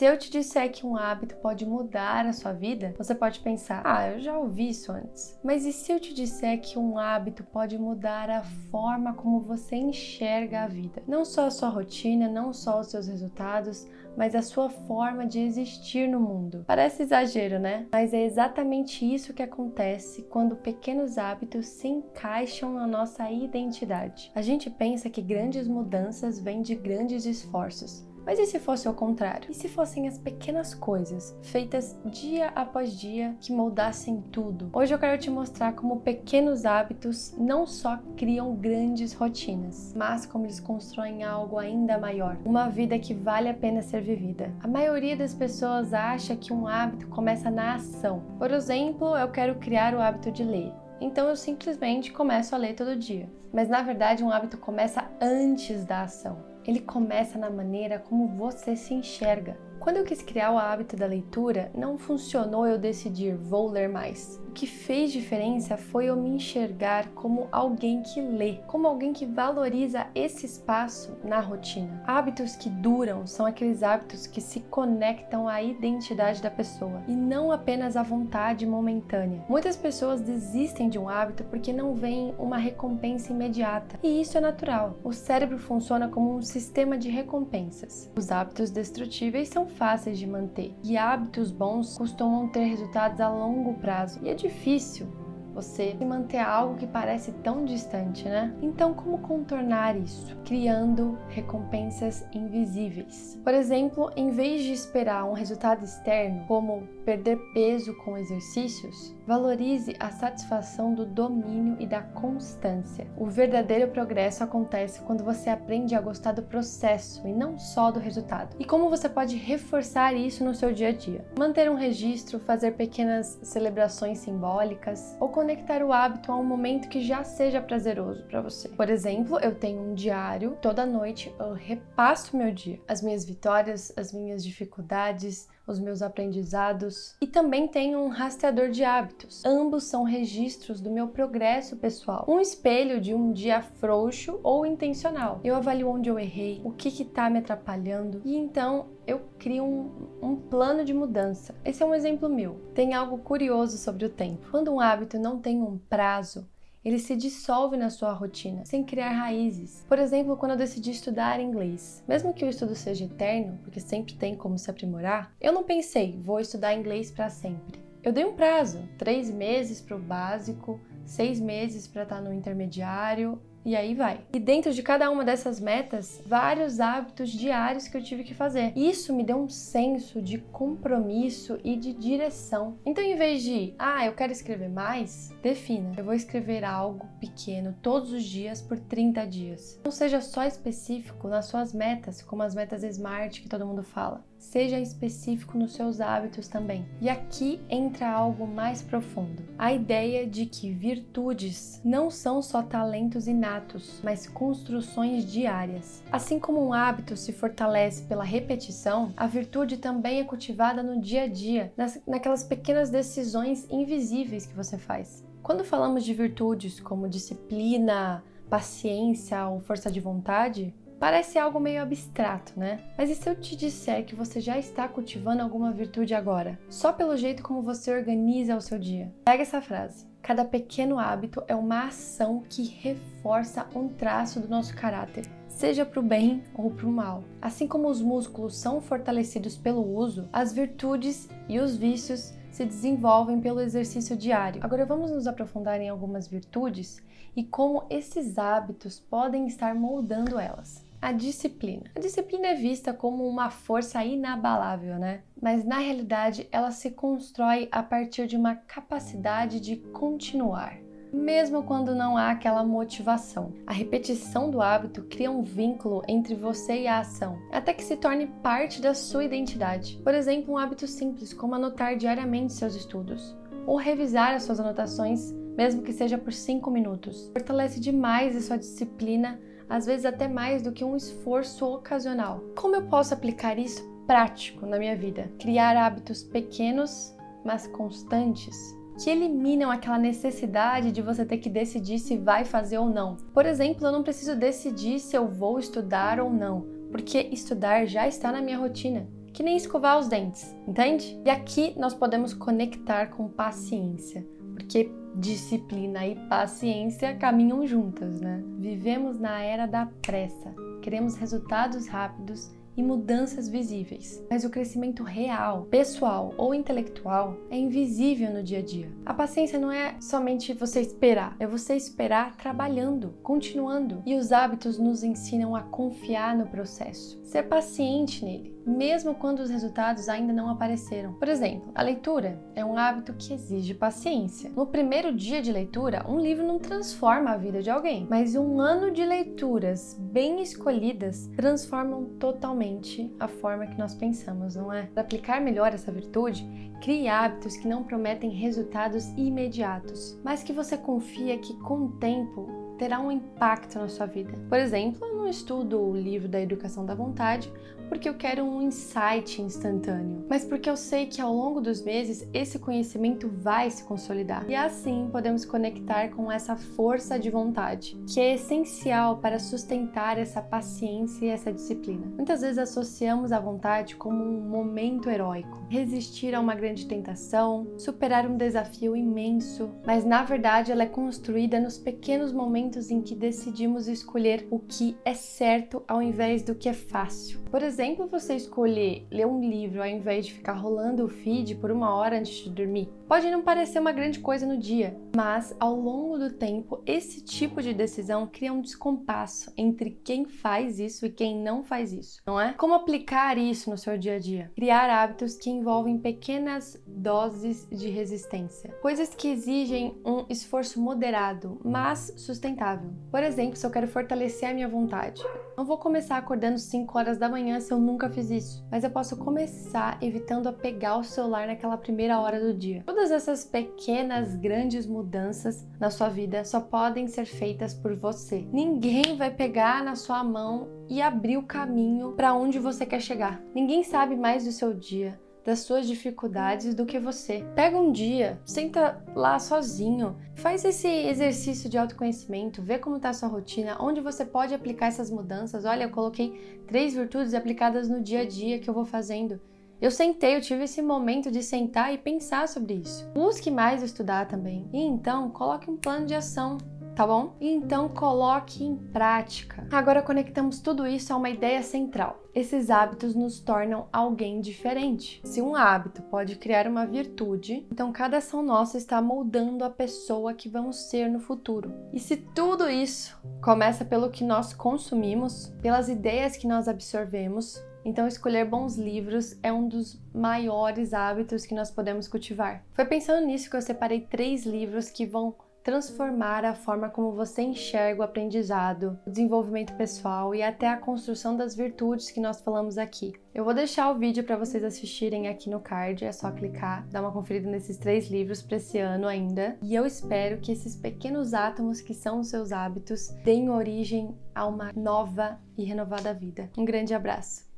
se eu te disser que um hábito pode mudar a sua vida, você pode pensar, eu já ouvi isso antes. Mas e se eu te disser que um hábito pode mudar a forma como você enxerga a vida? Não só a sua rotina, não só os seus resultados, mas a sua forma de existir no mundo. Parece exagero, né? Mas é exatamente isso que acontece quando pequenos hábitos se encaixam na nossa identidade. A gente pensa que grandes mudanças vêm de grandes esforços. Mas e se fosse o contrário? E se fossem as pequenas coisas, feitas dia após dia, que moldassem tudo? Hoje eu quero te mostrar como pequenos hábitos não só criam grandes rotinas, mas como eles constroem algo ainda maior, uma vida que vale a pena ser vivida. A maioria das pessoas acha que um hábito começa na ação. Por exemplo, eu quero criar o hábito de ler. Então eu simplesmente começo a ler todo dia. Mas na verdade um hábito começa antes da ação. Ele começa na maneira como você se enxerga. Quando eu quis criar o hábito da leitura, não funcionou eu decidir, vou ler mais. O que fez diferença foi eu me enxergar como alguém que lê, como alguém que valoriza esse espaço na rotina. Hábitos que duram são aqueles hábitos que se conectam à identidade da pessoa e não apenas à vontade momentânea. Muitas pessoas desistem de um hábito porque não veem uma recompensa imediata, e isso é natural. O cérebro funciona como um sistema de recompensas. Os hábitos destrutíveis são fáceis de manter e hábitos bons costumam ter resultados a longo prazo. E é difícil você manter algo que parece tão distante, né? Então, como contornar isso? Criando recompensas invisíveis. Por exemplo, em vez de esperar um resultado externo, como perder peso com exercícios, valorize a satisfação do domínio e da constância. O verdadeiro progresso acontece quando você aprende a gostar do processo e não só do resultado. E como você pode reforçar isso no seu dia a dia? Manter um registro, fazer pequenas celebrações simbólicas ou conectar o hábito a um momento que já seja prazeroso para você. Por exemplo, eu tenho um diário, toda noite eu repasso meu dia, as minhas vitórias, as minhas dificuldades, os meus aprendizados, e também tenho um rastreador de hábitos. Ambos são registros do meu progresso pessoal, um espelho de um dia frouxo ou intencional. Eu avalio onde eu errei, o que está me atrapalhando, e então eu crio um plano de mudança. Esse é um exemplo meu. Tem algo curioso sobre o tempo. Quando um hábito não tem um prazo, ele se dissolve na sua rotina, sem criar raízes. Por exemplo, quando eu decidi estudar inglês. Mesmo que o estudo seja eterno, porque sempre tem como se aprimorar, eu não pensei, vou estudar inglês para sempre. Eu dei um prazo, 3 meses para o básico, 6 meses para estar no intermediário, e aí vai. E dentro de cada uma dessas metas, vários hábitos diários que eu tive que fazer. Isso me deu um senso de compromisso e de direção. Então, em vez de, eu quero escrever mais, defina. Eu vou escrever algo pequeno todos os dias por 30 dias. Não seja só específico nas suas metas, como as metas SMART que todo mundo fala. Seja específico nos seus hábitos também. E aqui entra algo mais profundo. A ideia de que virtudes não são só talentos inatos, mas construções diárias. Assim como um hábito se fortalece pela repetição, a virtude também é cultivada no dia a dia, naquelas pequenas decisões invisíveis que você faz. Quando falamos de virtudes como disciplina, paciência ou força de vontade, parece algo meio abstrato, né? Mas e se eu te disser que você já está cultivando alguma virtude agora? Só pelo jeito como você organiza o seu dia. Pega essa frase. Cada pequeno hábito é uma ação que reforça um traço do nosso caráter, seja para o bem ou para o mal. Assim como os músculos são fortalecidos pelo uso, as virtudes e os vícios se desenvolvem pelo exercício diário. Agora vamos nos aprofundar em algumas virtudes e como esses hábitos podem estar moldando elas. A disciplina. A disciplina é vista como uma força inabalável, né? Mas na realidade ela se constrói a partir de uma capacidade de continuar, mesmo quando não há aquela motivação. A repetição do hábito cria um vínculo entre você e a ação, até que se torne parte da sua identidade. Por exemplo, um hábito simples como anotar diariamente seus estudos, ou revisar as suas anotações, mesmo que seja por 5 minutos. Fortalece demais a sua disciplina, às vezes até mais do que um esforço ocasional. Como eu posso aplicar isso prático na minha vida? Criar hábitos pequenos, mas constantes, que eliminam aquela necessidade de você ter que decidir se vai fazer ou não. Por exemplo, eu não preciso decidir se eu vou estudar ou não, porque estudar já está na minha rotina. Que que nem escovar os dentes, entende? E aqui nós podemos conectar com paciência, porque disciplina e paciência caminham juntas, né? Vivemos na era da pressa, queremos resultados rápidos e mudanças visíveis. Mas o crescimento real, pessoal ou intelectual é invisível no dia a dia. A paciência não é somente você esperar, é você esperar trabalhando, continuando. E os hábitos nos ensinam a confiar no processo, ser paciente nele, mesmo quando os resultados ainda não apareceram. Por exemplo, a leitura é um hábito que exige paciência. No primeiro dia de leitura, um livro não transforma a vida de alguém, mas um ano de leituras bem escolhidas transformam totalmente a forma que nós pensamos, não é? Para aplicar melhor essa virtude, crie hábitos que não prometem resultados imediatos, mas que você confia que com o tempo terá um impacto na sua vida. Por exemplo, eu não estudo o livro da Educação da Vontade porque eu quero um insight instantâneo, mas porque eu sei que ao longo dos meses esse conhecimento vai se consolidar. E assim podemos conectar com essa força de vontade, que é essencial para sustentar essa paciência e essa disciplina. Muitas vezes associamos a vontade como um momento heróico, resistir a uma grande tentação, superar um desafio imenso, mas na verdade ela é construída nos pequenos momentos em que decidimos escolher o que é certo ao invés do que é fácil. Por exemplo, você escolher ler um livro ao invés de ficar rolando o feed por 1 hora antes de dormir. Pode não parecer uma grande coisa no dia, mas ao longo do tempo, esse tipo de decisão cria um descompasso entre quem faz isso e quem não faz isso, não é? Como aplicar isso no seu dia a dia? Criar hábitos que envolvem pequenas doses de resistência, coisas que exigem um esforço moderado, mas sustentável. Por exemplo, se eu quero fortalecer a minha vontade, não vou começar acordando 5 horas da manhã se eu nunca fiz isso, mas eu posso começar evitando a pegar o celular naquela primeira hora do dia. Todas essas pequenas, grandes mudanças na sua vida só podem ser feitas por você. Ninguém vai pegar na sua mão e abrir o caminho para onde você quer chegar. Ninguém sabe mais do seu dia, das suas dificuldades do que você. Pega um dia, senta lá sozinho, faz esse exercício de autoconhecimento, vê como está a sua rotina, onde você pode aplicar essas mudanças. Olha, eu coloquei 3 virtudes aplicadas no dia a dia que eu vou fazendo. Eu tive esse momento de sentar e pensar sobre isso. Busque mais estudar também. E então, coloque um plano de ação, tá bom? E então, coloque em prática. Agora conectamos tudo isso a uma ideia central. Esses hábitos nos tornam alguém diferente. Se um hábito pode criar uma virtude, então cada ação nossa está moldando a pessoa que vamos ser no futuro. E se tudo isso começa pelo que nós consumimos, pelas ideias que nós absorvemos, então escolher bons livros é um dos maiores hábitos que nós podemos cultivar. Foi pensando nisso que eu separei 3 livros que vão transformar a forma como você enxerga o aprendizado, o desenvolvimento pessoal e até a construção das virtudes que nós falamos aqui. Eu vou deixar o vídeo para vocês assistirem aqui no card, é só clicar, dar uma conferida nesses 3 livros para esse ano ainda. E eu espero que esses pequenos átomos que são os seus hábitos deem origem a uma nova e renovada vida. Um grande abraço!